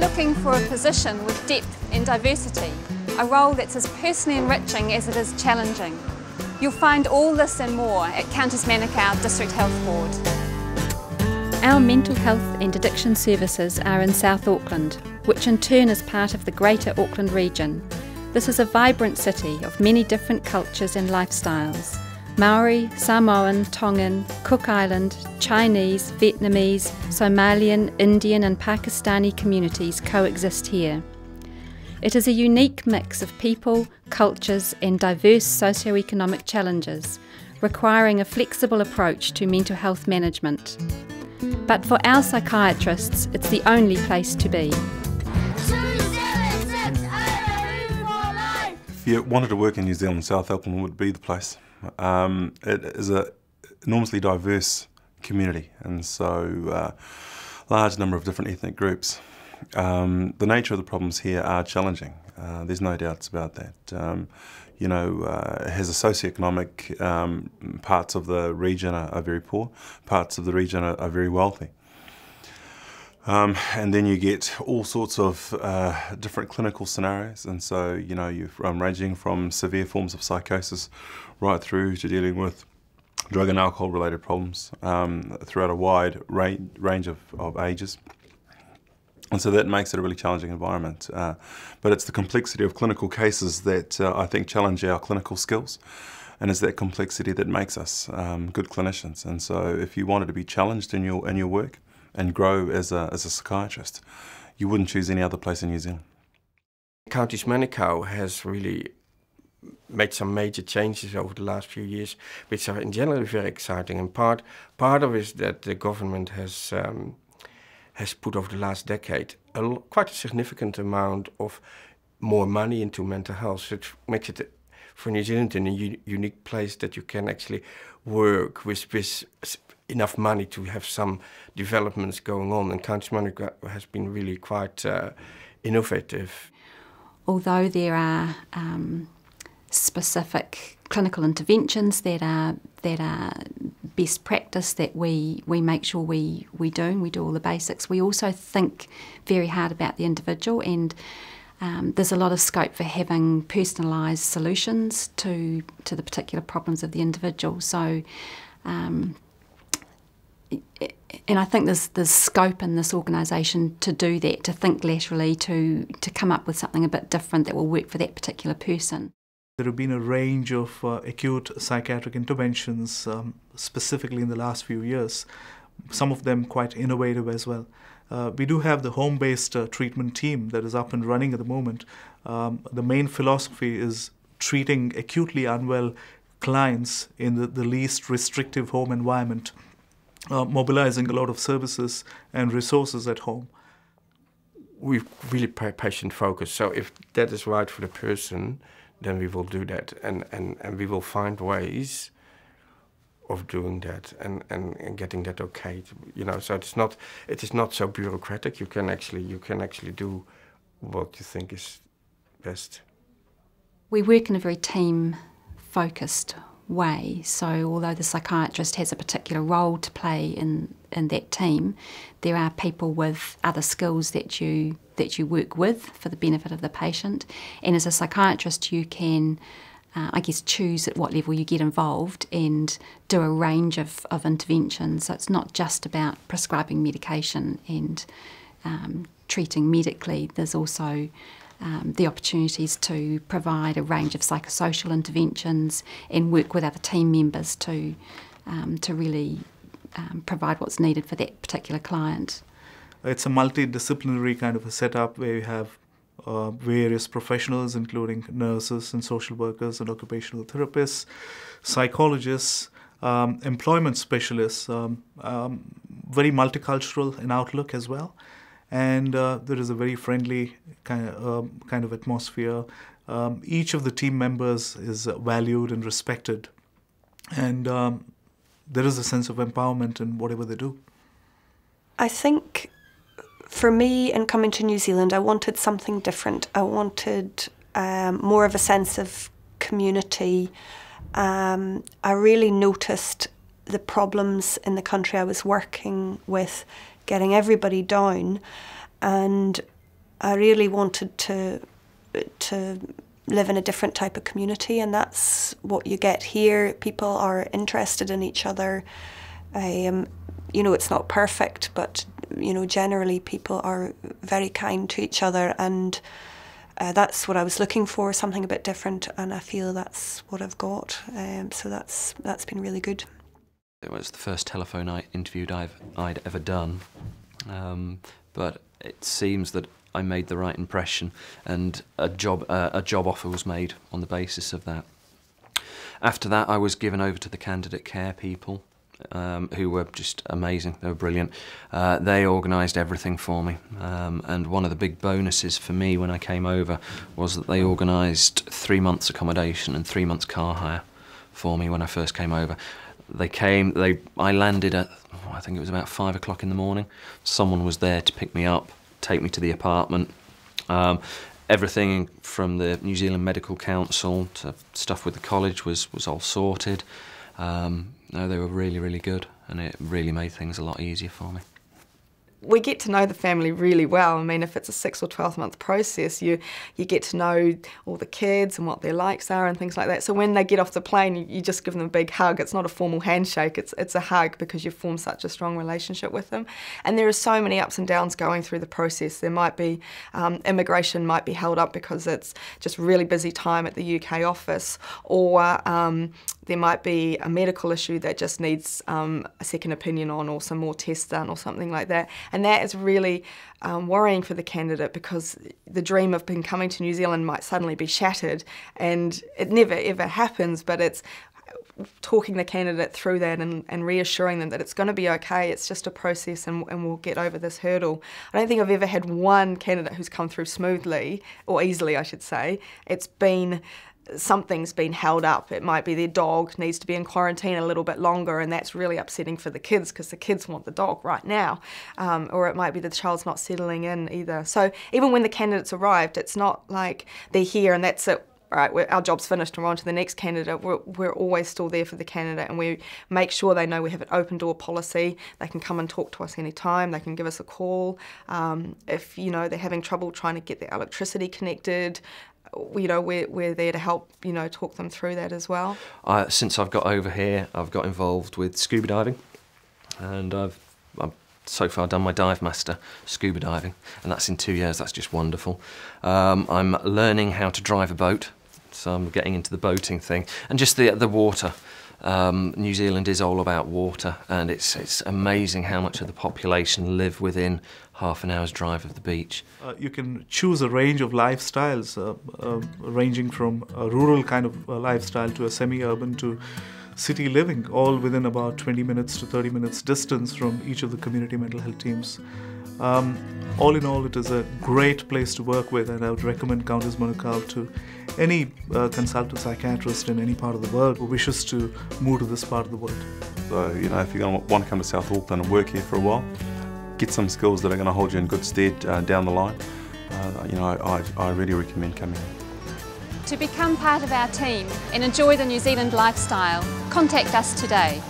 looking for a position with depth and diversity, a role that's as personally enriching as it is challenging? You'll find all this and more at Countess Manukau District Health Board. Our mental health and addiction services are in South Auckland, which in turn is part of the Greater Auckland region. This is a vibrant city of many different cultures and lifestyles. Maori, Samoan, Tongan, Cook Island, Chinese, Vietnamese, Somalian, Indian and Pakistani communities coexist here. It is a unique mix of people, cultures and diverse socio-economic challenges, requiring a flexible approach to mental health management. But for our psychiatrists, it's the only place to be. If you wanted to work in New Zealand, South Auckland would be the place. It is an enormously diverse community, and so large number of different ethnic groups. The nature of the problems here are challenging. There's no doubts about that. It has a socioeconomic, parts of the region are very poor, parts of the region are very wealthy. And then you get all sorts of different clinical scenarios, and so you're ranging from severe forms of psychosis right through to dealing with drug and alcohol related problems throughout a wide range of ages. And so that makes it a really challenging environment. But it's the complexity of clinical cases that I think challenge our clinical skills, and it's that complexity that makes us good clinicians. And so if you wanted to be challenged in your work and grow as a psychiatrist, you wouldn't choose any other place in New Zealand. Countess Manukau has really made some major changes over the last few years, which are in general very exciting. And part of it is that the government has put over the last decade quite a significant amount of more money into mental health, which makes it for New Zealand a unique place that you can actually work with enough money to have some developments going on. And Countess Manukau has been really quite innovative. Although there are specific clinical interventions that are best practice that we make sure we do all the basics. We also think very hard about the individual, and there's a lot of scope for having personalised solutions to the particular problems of the individual. So, and I think there's scope in this organisation to do that, to think laterally, to come up with something a bit different that will work for that particular person. There have been a range of acute psychiatric interventions, specifically in the last few years, some of them quite innovative as well. We do have the home-based treatment team that is up and running at the moment. The main philosophy is treating acutely unwell clients in the least restrictive home environment, mobilizing a lot of services and resources at home. We're really patient-focused, so if that is right for the person, then we will do that, and we will find ways of doing that and getting that okay. So it is not so bureaucratic. You can actually do what you think is best. We work in a very team-focused way. So although the psychiatrist has a particular role to play in that team, there are people with other skills that you work with for the benefit of the patient. And as a psychiatrist, you can, choose at what level you get involved and do a range of interventions. So it's not just about prescribing medication and treating medically. There's also the opportunities to provide a range of psychosocial interventions and work with other team members to really provide what's needed for that particular client. It's a multidisciplinary kind of a setup where you have various professionals, including nurses and social workers and occupational therapists, psychologists, employment specialists, very multicultural in outlook as well. And there is a very friendly kind of atmosphere. Each of the team members is valued and respected, and there is a sense of empowerment in whatever they do. I think for me, in coming to New Zealand, I wanted something different. I wanted more of a sense of community. I really noticed the problems in the country I was working with, getting everybody down, and I really wanted to live in a different type of community, and that's what you get here. People are interested in each other. You know, it's not perfect, but you know, generally people are very kind to each other, and that's what I was looking for, something a bit different, and I feel that's what I've got. So that's been really good. It was the first telephone interview I'd ever done, but it seems that I made the right impression, and a job offer was made on the basis of that. After that, I was given over to the candidate care people, who were just amazing. They were brilliant. They organised everything for me, and one of the big bonuses for me when I came over was that they organised 3 months accommodation and 3 months car hire for me when I first came over. I landed at, I think it was about 5 o'clock in the morning. Someone was there to pick me up, take me to the apartment. Everything from the New Zealand Medical Council to stuff with the college was all sorted. No, they were really, really good, and it really made things a lot easier for me. We get to know the family really well. I mean, if it's a 6 or 12 month process, you get to know all the kids and what their likes are and things like that. So when they get off the plane, you just give them a big hug. It's not a formal handshake, it's a hug, because you've formed such a strong relationship with them. And there are so many ups and downs going through the process. There might be, immigration might be held up because it's just really busy time at the UK office, or there might be a medical issue that just needs a second opinion on, or some more tests done or something like that. And that is really worrying for the candidate, because the dream of coming to New Zealand might suddenly be shattered, and it never ever happens, but it's talking the candidate through that and reassuring them that it's going to be okay, it's just a process, and we'll get over this hurdle. I don't think I've ever had one candidate who's come through smoothly, or easily I should say. It's been something's been held up. It might be their dog needs to be in quarantine a little bit longer, and that's really upsetting for the kids because the kids want the dog right now. Or it might be that the child's not settling in either. So even when the candidates arrived, it's not like they're here and that's it. Right, our job's finished and we're on to the next candidate. We're always still there for the candidate, and we make sure they know we have an open door policy. They can come and talk to us anytime. They can give us a call. If they're having trouble trying to get their electricity connected, we're there to help, talk them through that as well. Since I've got over here, I've got involved with scuba diving, and I've so far done my dive master scuba diving, and that's in 2 years. That's just wonderful. I'm learning how to drive a boat, so I'm getting into the boating thing, and just the water. New Zealand is all about water, and it's amazing how much of the population live within half an hour's drive of the beach. You can choose a range of lifestyles, ranging from a rural kind of lifestyle to a semi-urban to city living, all within about 20 minutes to 30 minutes distance from each of the community mental health teams. All in all, it is a great place to work with, and I would recommend Countess Manukau to any consultant psychiatrist in any part of the world who wishes to move to this part of the world. So, if you're going to want to come to South Auckland and work here for a while, get some skills that are going to hold you in good stead down the line. I really recommend coming. To become part of our team and enjoy the New Zealand lifestyle, contact us today.